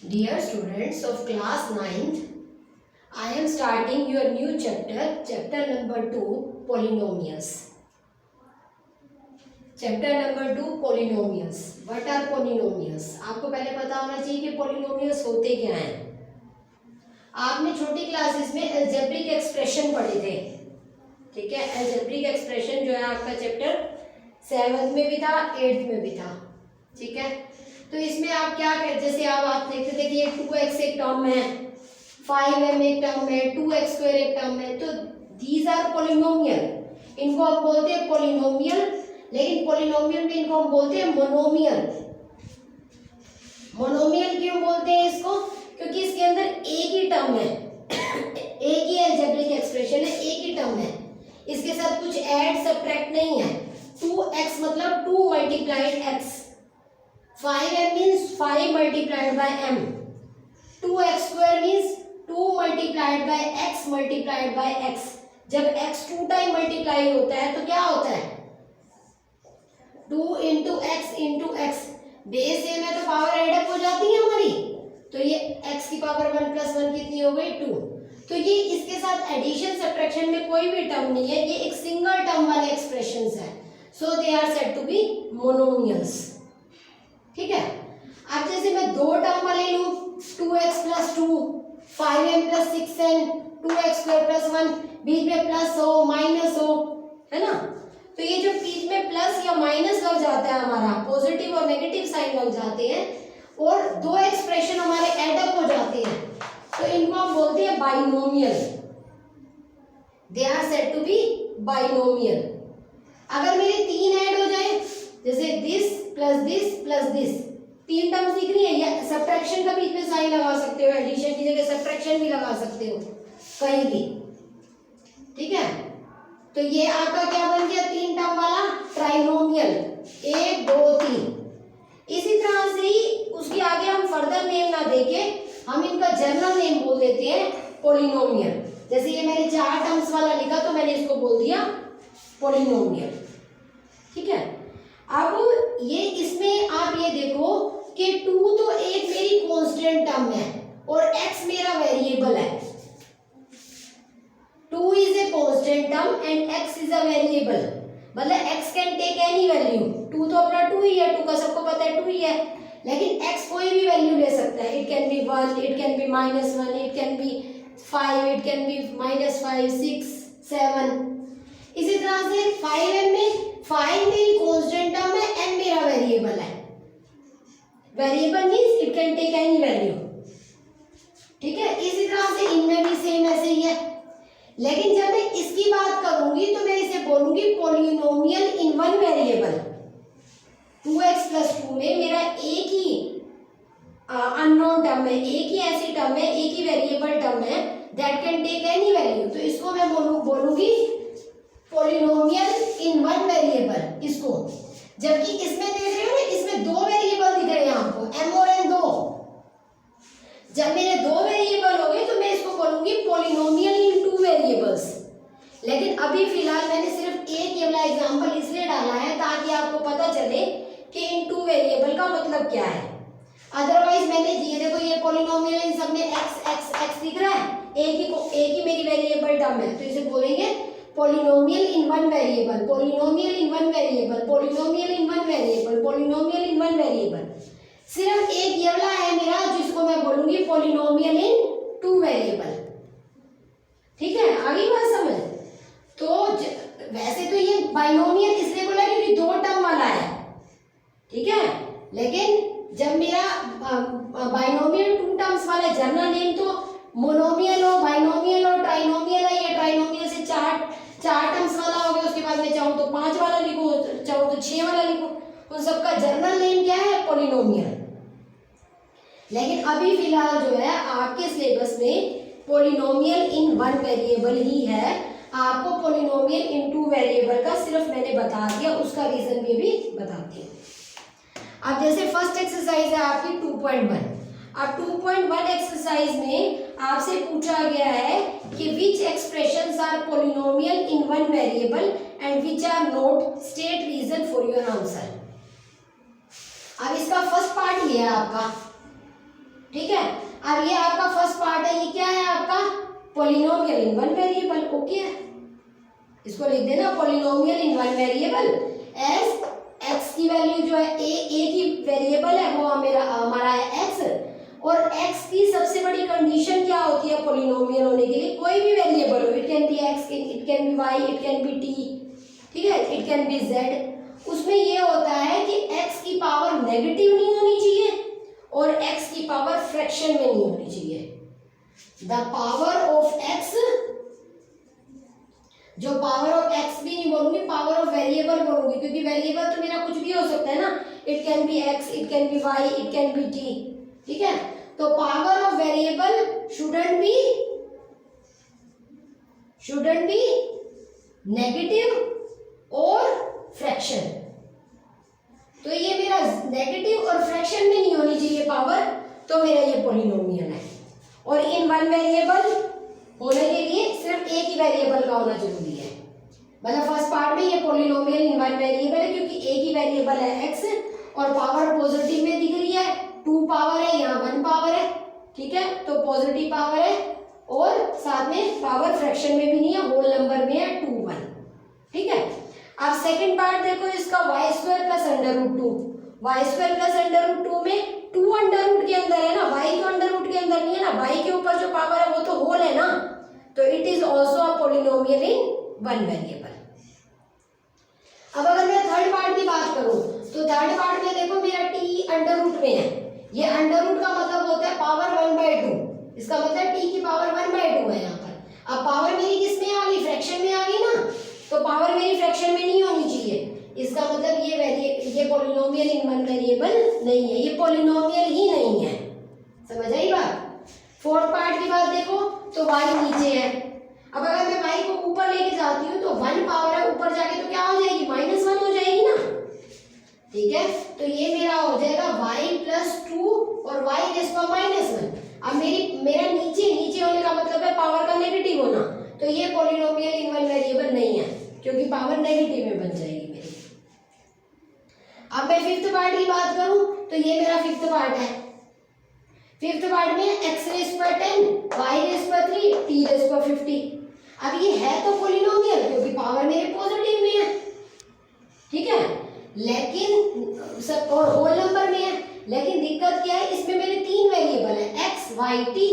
Dear students of class 9th, I am starting your new chapter, chapter number 2, polynomials. Chapter number 2, polynomials. What are polynomials? आपको पहले पता होना चाहिए कि polynomials होते क्या हैं. आपने छोटी क्लासेस में अलजेब्रिक एक्सप्रेशन पढ़े थे, ठीक है. अलजेब्रिक एक्सप्रेशन जो है आपका चैप्टर 7th में भी था, 8th में भी था, ठीक है. तो इसमें आप क्या कर, जैसे आप देखते थे कि ये 2x एक टर्म है, 5m एक टर्म है, 2x² एक टर्म है, तो दीज आर पोलिनोमियल. इनको हम बोलते हैं पोलिनोमियल, लेकिन पोलिनोमियल में इनको हम बोलते हैं मोनोमियल. मोनोमियल क्यों बोलते हैं इसको? क्योंकि इसके अंदर एक ही टर्म है, एक ही अलजेब्रिक एक्सप्रेशन है, एक ही टर्म है, इसके साथ कुछ ऐड सब्ट्रैक्ट नहीं है. 2x मतलब 2 multiplied x, 5m means 5 multiplied by m, 2x² means 2 multiplied by x multiplied by x. जब x 2 टाइम मल्टीप्लाई होता है तो क्या होता है? 2 into x, बेस सेम है तो पावर एडअप हो जाती है हमारी. तो ये x की पावर 1 + 1 कितनी हो गई? 2. तो ये इसके साथ एडिशन सब्ट्रैक्शन में कोई भी टर्म नहीं है, ये एक सिंगल टर्म वाले एक्सप्रेशंस है. So they are said to be monomials, ठीक है. अब जैसे मैं दो टर्म वाले लूं, 2x + 2, 5m + 6n, 2x² + 1, बीच में प्लस हो माइनस हो, है ना. तो ये जो बीच में प्लस या माइनस लग जाता है, हमारा पॉजिटिव और नेगेटिव साइन लग जाते हैं और दो एक्सप्रेशन हमारे एडअप हो जाते हैं, तो इनको हम बोलते हैं binomial. They are said to be binomial. अगर मेरे तीन ऐड हो जाए, जैसे दिस प्लस दिस, तीन टर्म्स दिख रही है, या सब्ट्रैक्शन का बीच में साइन लगा सकते हो, एडिशन की जगह सब्ट्रैक्शन भी लगा सकते हो कहीं भी, ठीक है. तो ये आपका क्या बन गया? तीन टर्म वाला ट्राइनोमियल, 1 2 3. इसी तरह से ही उसके आगे हम फर्दर नेम ना देके हम इनका जनरल नेम बोल देते हैं पोलिनोमियल. जैसे ये मैंने 4 टर्म्स वाला लिखा तो मैंने इसको बोल दिया पोलिनोमियल, ठीक है. अब ये इसमें आप ये देखो कि 2 तो एक मेरी कांस्टेंट टर्म है और x मेरा वेरिएबल है. 2 is a constant term and x is a variable, मतलब x can take any value. 2 तो अपना 2 ही है, 2 का सबको पता है 2 ही है, लेकिन x कोई भी वैल्यू ले सकता है. It can B 1, it can B -1, it can B 5, it can B -5, 6, 7. इसी तरह से 5m में 5 मेरी कांस्टेंट टर्म है, m मेरा वेरिएबल है. Variable means it can take any value, ठीक है. इसी तरह से इनमें भी सेम ऐसे ही है. लेकिन जब मैं इसकी बात करूंगी तो मैं इसे बोलूंगी polynomial in one variable. 2x + 2 में मेरा एक ही अननोन टर्म है, एक ही ऐसी टर्म है, एक ही वेरिएबल टर्म है that can take any value, तो इसको मैं बोलूंगी पोलिनोमियल इन वन वेरिएबल इसको. जबकि इसमें देख रहे हो ना, इसमें 2 वेरिएबल दिख रहे हैं आपको, m और n 2. जब मेरे 2 वेरिएबल हो गए तो मैं इसको बोलूंगी पोलिनोमियल इन 2 वेरिएबल्स. लेकिन अभी फिलहाल मैंने सिर्फ एक ये वाला एग्जांपल इसलिए डाला है ताकि आपको पता चले कि इन 2 वेरिएबल का मतलब क्या है. अदरवाइज मैंने ये देखो, ये पोलिनोमियल इन सब में x दिख रहा है, एक ही मेरी वेरिएबल टर्म है, तो इसे बोलेंगे polynomial in one variable, polynomial in one variable, polynomial in one variable, polynomial in one variable. सिर्फ एक ये वाला है मेरा जिसको मैं बोलूंगी पोलिनोमियल इन 2 वेरिएबल, ठीक है. आगे बात समझ. तो वैसे तो ये बाइनोमियल इसलिए बोला क्योंकि 2 टर्म वाला है, ठीक है. लेकिन जब मेरा बाइनोमियल 2 टर्म्स वाला जनरल नेम तो मोनोमियल हो, बाइनोमियल हो, ट्राइनोमियल है. ये ट्राइनोमियल से 4 टर्म्स वाला हो गया. उसके बाद मैं चाहूँ तो 5 वाला लिखूँ, चाहूँ तो 6 वाला लिखूँ. उन सबका जनरल नेम क्या है? पोलिनोमियल. लेकिन अभी फिलहाल जो है आपके सिलेबस में पोलिनोमियल इन वन वेरिएबल ही है. आपको पोलिनोमियल इन 2 वेरिएबल का सिर्फ मैंने बता दिया, उसका रीजन भी बताती हूँ. अब जैसे फर्स्ट एक्सरसाइज है आपकी 2.1. अब 2.1 एक्सरसाइज में आपसे पूछा गया है कि which expressions are polynomial in one variable and which are not, state reason for your answer. अब इसका फर्स्ट पार्ट ये है आपका ठीक है। अब ये आपका फर्स्ट पार्ट है, ये क्या है आपका polynomial in one variable. Okay है, इसको लिख देना polynomial in one variable as X की वैल्यू जो है ए की वेरिएबल है वो हमारा है एक्स, और एक्स की सबसे बड़ी कंडीशन क्या होती है पॉलिनोमियल होने के लिए, कोई भी वेरिएबल हो, it can be X, it can be Y, it can be T, ठीक है, इट कैन बी जेड। उसमें ये होता है कि एक्स की पावर नेगेटिव नहीं होनी चाहिए और एक्स की पावर फ्रैक्शन में नहीं होनी चाहिए। द पावर ऑफ एक्स, जो पावर ऑफ एक्स भी नहीं बोलूंगी, पावर ऑफ वेरिएबल बोलूंगी, क्योंकि वेरिएबल तो मेरा कुछ भी हो सकता है ना, it can be X, it can be Y, it can be T, ठीक है। तो power of variable shouldn't be negative और फ्रैक्शन। तो ये मेरा नेगेटिव और फ्रैक्शन में नहीं होनी चाहिए पावर, तो मेरा ये पॉलिनोमियल है। और इन वन वेरिएबल होने के लिए सिर्फ एक ही वेरिएबल का होना जरूरी है। मतलब फर्स्ट पार्ट में ये पॉलिनोमियल इन वन वेरिएबल है क्योंकि एक ही वेरिएबल है एक्स, और पावर पॉजिटिव में दिख रही है, 2 पावर है, यहाँ 1 पावर है, ठीक है, तो पॉजिटिव पावर है, और साथ में पावर फ्रैक्शन में भी नहीं है, होल नंबर में है 2 1, ठीक है। अब सेकंड पार्ट देखो इसका y square plus under root 2, Y square plus under root 2 में 2 अंडर रूट के अंदर है ना, y तो अंडर रूट के अंदर नहीं है ना, y के ऊपर जो पावर है वो तो होल है ना, तो it is also a polynomial in one variable. अब अगर मैं थर्ड पार्ट की बात करूं तो थर्ड पार्ट में देखो मेरा t अंडर रूट में है, ये अंडर रूट का मतलब होता है पावर 1/2, इसका मतलब t की पावर 1/2 है यहाँ पर। अब पावर मेरी किस में आ गई, फ्रैक्शन में आ गई ना, तो पावर मेरी फ्रैक्शन में नहीं होनी चाहिए, इसका मतलब ये पॉलिनोमियल इन वन वेरिएबल नहीं है, ये पॉलिनोमियल ही नहीं है। समझ आई बात। फोर्थ पार्ट की बात देखो तो y नीचे है, अब अगर मैं y को ऊपर लेके जाती हूँ तो 1 पावर है, ऊपर जाके तो क्या हो जाएगी, -1 हो जाएगी ना, ठीक है। तो ये मेरा हो जाएगा y प्लस 2 और y रेज़ पावर -1। अब मेरा नीचे होने का मतलब है पावर का नेगेटिव होना, तो ये पॉलिनोमियल इन वन वेरिएबल नहीं है क्योंकि पावर नेगेटिव में बन जाएगी मेरी। अब मैं फिफ्थ पार्ट की बात करूं तो ये मेरा फिफ्थ पार्ट है। फिफ्थ पार्ट में x rays power 10, y rays power 3, t rays power 50। अब ये है तो पॉलिनोमियल क्योंकि पावर मेरे पॉजिटिव में है, ठीक है, लेकिन सब और होल नंबर में है, लेकिन दिक्कत क्या है, इसमें मेरे 3 वेरिएबल है x y t।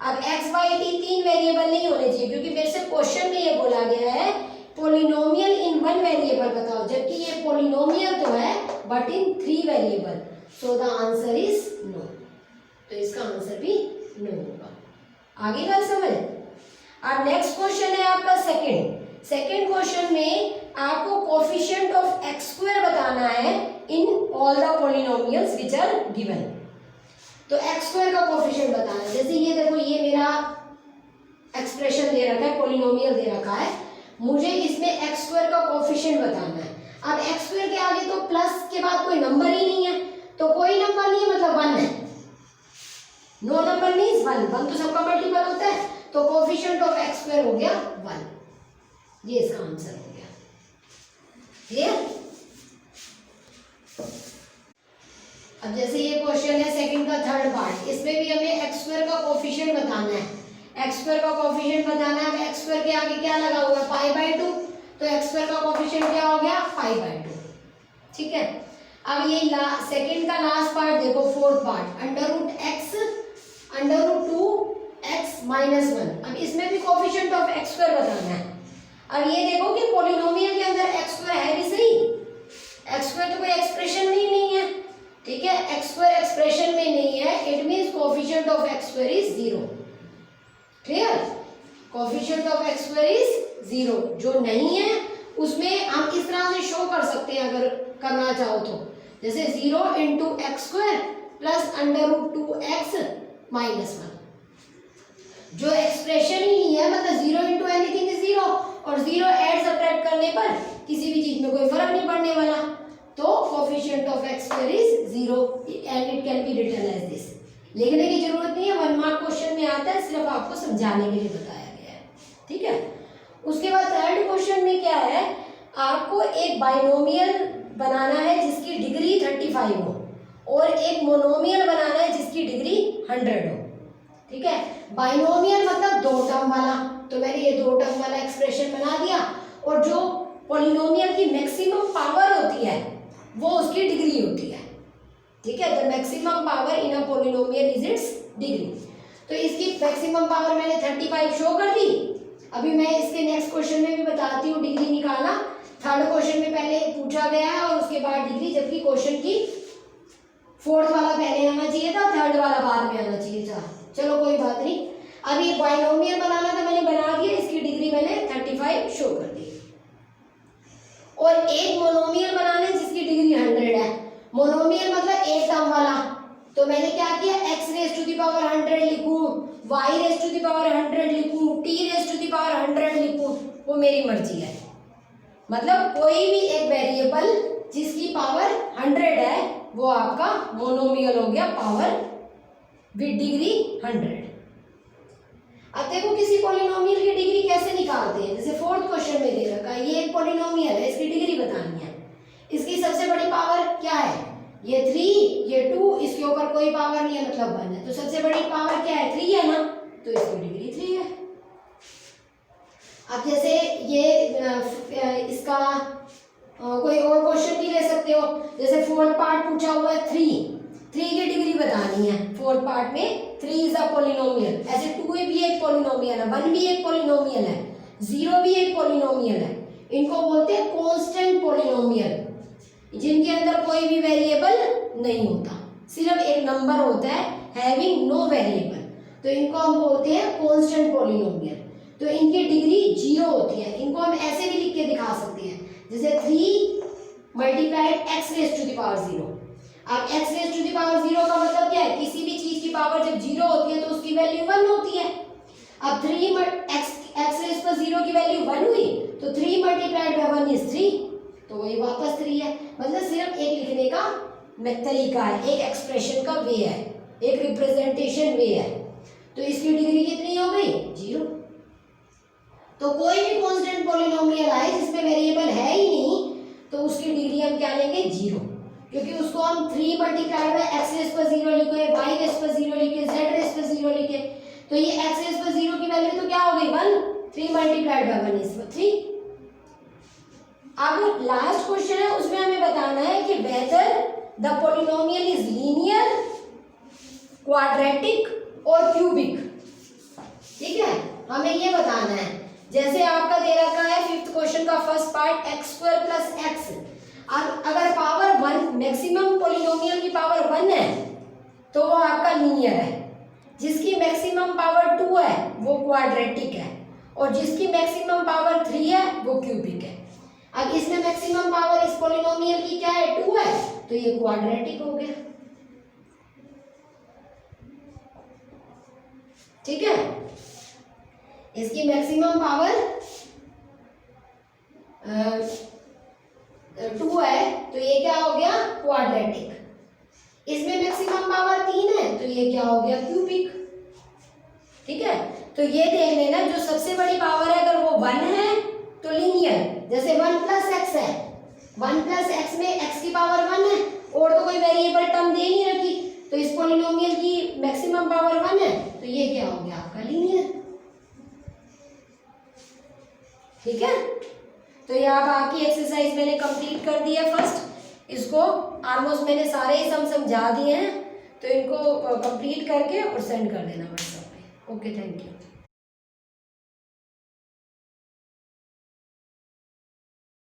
अब x y t 3 वेरिएबल नहीं होने चाहिए क्योंकि मेरे से क्वेश्चन में ये बोला गया है पॉलिनोमियल इन वन वेरिएबल बताओ, जबकि ये पॉलिनोमियल तो है but in 3 variable, so the answer is no. तो इसका आंसर भी नो होगा। आगे बात समझ। अब नेक्स्ट क्वेश्चन है आपका सेकंड क्वेश्चन में आपको कोफिशिएंट ऑफ x स्क्वायर बताना है in all the polynomials which are given. तो x स्क्वायर का कोफिशिएंट बताना है, जैसे ये देखो ये मेरा एक्सप्रेशन दे रखा है, पॉलिनोमियल दे रखा है, मुझे इसमें x स्क्वायर का कोफिशिएंट बताना है। अब x स्क्वायर के आगे तो प्लस के बाद कोई नंबर ही नहीं है, तो कोई नंबर नहीं है मतलब 1 है, नो नंबर मींस 1 तो सबका मल्टीपल होता है, तो कोफिशिएंट ऑफ x स्क्वायर हो गया 1, ये इसका आंसर हो गया। क्लियर। अब जैसे ये क्वेश्चन है सेकंड का थर्ड पार्ट, इसमें भी हमें x स्क्वायर का कोफिशिएंट बताना है, x स्क्वायर का कोफिशिएंट बताना है। अब x स्क्वायर के आगे क्या लगा हुआ है, π/2, तो x स्क्वायर का कोफिशिएंट क्या हो गया, π/2, ठीक है। अब ये सेकंड का लास्ट पार्ट देखो, फोर्थ पार्ट, √2x - 1। अब इसमें भी कोफिशिएंट ऑफ x स्क्वायर बताना है। अब ये देखो कि पॉलिनोमियल के अंदर x स्क्वायर है भी सही, x स्क्वायर तो कोई एक्सप्रेशन में ही नहीं है, ठीक है, x स्क्वायर एक्सप्रेशन में नहीं है, it means coefficient of x square is 0। Clear. Coefficient of x square is 0, जो नहीं है उसमें हम इस तरह से शो कर सकते हैं अगर करना चाहो तो, जैसे 0 × x स्क्वायर प्लस √2x - 1। जो एक्सप्रेशन ही नहीं है मतलब 0 × एनीथिंग इज 0, और 0 ऐड सब्ट्रैक्ट करने पर किसी भी चीज में कोई फर्क नहीं पड़ने वाला, तो coefficient of x square is 0 and it can be written as this. लिखने की जरूरत नहीं है, 1 मार्क क्वेश्चन में आता है, सिर्फ आपको समझाने के लिए बताया गया है, ठीक है। उसके बाद थर्ड क्वेश्चन में क्या है, आपको एक बाइनोमियल बनाना है जिसकी डिग्री 35 हो और एक मोनोमियल बनाना है जिसकी डिग्री 100 हो। ठीक है, बाइनोमियल मतलब दो टर्म वाला, तो मैंने ये दो टर्म वाला एक्सप्रेशन बना दिया। और जो पॉलिनोमियल की मैक्सिमम पावर होती है वो उसकी डिग्री होती है। ठीक है, the maximum power in a polynomial is it's degree. तो इसकी मैक्सिमम पावर मैंने 35 शो कर दी। अभी मैं इसके नेक्स्ट क्वेश्चन में भी बताती हूँ डिग्री निकालना। थर्ड क्वेश्चन में पहले पूछा गया है और उसके बाद डिग्री, जबकि क्वेश्चन की फोर्थ वाला पहले आना चाहिए था, थर्ड वाला बाद में आना चाहिए था। चलो कोई बात नहीं। अब ये बाइनोमियल बनाना था, मैंने बना दिया, इसकी डिग्री मैंने 35 शो कर दी। और एक मोनोमियल बनाना है जिसकी डिग्री 100 है। मोनोमियल मतलब एक टर्म वाला, तो मैंने क्या किया, x raise to the power 100 लिखूं, y raise to the power 100 लिखूं, t raise to the power 100 लिखूं, वो मेरी मर्जी है। मतलब कोई भी एक वेरिएबल जिसकी पावर 100 है वो आपका मोनोमियल हो गया, पावर विद डिग्री 100। अब देखो किसी पॉलिनोमियल की डिग्री कैसे निकालते हैं। जैसे फोर्थ क्वेश्चन में दे रखा है, ये एक पॉलिनोमियल है, इसकी डिग्री बतानी है। इसकी सबसे बड़ी पावर क्या है, ये 3, ये 2, इसके ऊपर कोई पावर नहीं है मतलब 1 है, तो सबसे बड़ी पावर क्या है, 3 है ना, तो इसकी डिग्री 3 है। अब जैसे ये इसका कोई और क्वेश्चन भी ले सकते हो। जैसे फोर्थ पार्ट पूछा हुआ है 3 की डिग्री बतानी है। फोर्थ पार्ट में 3 इज अ पॉलिनोमियल। ऐसे 2 भी एक पॉलिनोमियल है, 1 भी एक पॉलिनोमियल है, 0 भी एक पॉलिनोमियल है। इनको बोलते हैं कांस्टेंट पॉलिनोमियल, जिनके अंदर कोई भी वेरिएबल नहीं होता, सिर्फ एक नंबर होता है, हैविंग नो वेरिएबल, तो इनको हम बोलते हैं कांस्टेंट पॉलिनोमियल। तो इनकी डिग्री 0 होती है। इनको हम ऐसे भी लिख के दिखा सकते हैं, जैसे 3 multiplied x raise to the power 0। अब x raise to the power 0 का मतलब क्या है, किसी भी चीज की पावर जब 0 होती है तो उसकी वैल्यू 1 होती है। अब 3 x रेज पर 0 की वैल्यू 1 हुई, तो 3 मल्टीप्लाइड बाय 1 इज 3, तो वही वापस 3 है। मतलब सिर्फ एक लिखने का तरीका है, एक एक्सप्रेशन का वे है, एक रिप्रेजेंटेशन वे है। तो इसकी डिग्री कितनी हो गई, 0। तो कोई भी कांस्टेंट पॉलिनोमियल आए जिसमें वेरिएबल है ही नहीं, तो उसकी डिग्री हम क्या लेंगे, 0, क्योंकि उसको हम 3 मल्टीप्लाइड बाय x रेज पर 0 लिखे, y रेज पर 0 लिखे, z रेज पर 0 लिखे, तो ये x रेज पर 0 की वैल्यू तो क्या हो गई, 1, 3 मल्टीप्लाइड बाय 1 इज 3। अब लास्ट क्वेश्चन है, उसमें हमें बताना है कि whether the polynomial is linear, quadratic और क्यूबिक। ठीक है, हमें ये बताना है। जैसे आपका दे रखा है फिफ्थ क्वेश्चन का फर्स्ट पार्ट x² + x। अब अगर पावर 1, मैक्सिमम पॉलिनोमियल की पावर 1 है तो वो आपका लीनियर है, जिसकी मैक्सिमम पावर 2 है वो क्वाड्रेटिक है, और जिसकी मैक्सिमम पावर 3 है वो क्यूबिक है। अब इसमें मैक्सिमम पावर इस पॉलिनोमियल की क्या है, 2 है, तो ये क्वाड्रेटिक हो गया। ठीक है, इसकी मैक्सिमम पावर 2 है, तो ये क्या हो गया, क्वाड्रेटिक। इसमें मैक्सिमम पावर 3 है, तो ये क्या हो गया, क्यूबिक। ठीक है, तो ये देख लेना, जो सबसे बड़ी पावर है अगर वो 1 है तो लीनियर, जैसे 1 + x है, 1 + x में x की पावर 1 है, और तो कोई वेरिएबल टर्म दे नहीं रखी, तो इस पॉलिनोमियल की मैक्सिमम पावर 1 है, तो ये क्या हो गया, आपका लीनियर। ठीक है, तो ये अब आपकी एक्सरसाइज मैंने कंप्लीट कर दी है फर्स्ट। इसको ऑलमोस्ट मैंने सारे ही सम समझा दिए हैं, तो इनको कंप्लीट करके और सेंड कर देना व्हाट्सएप पे। Okay, thank you.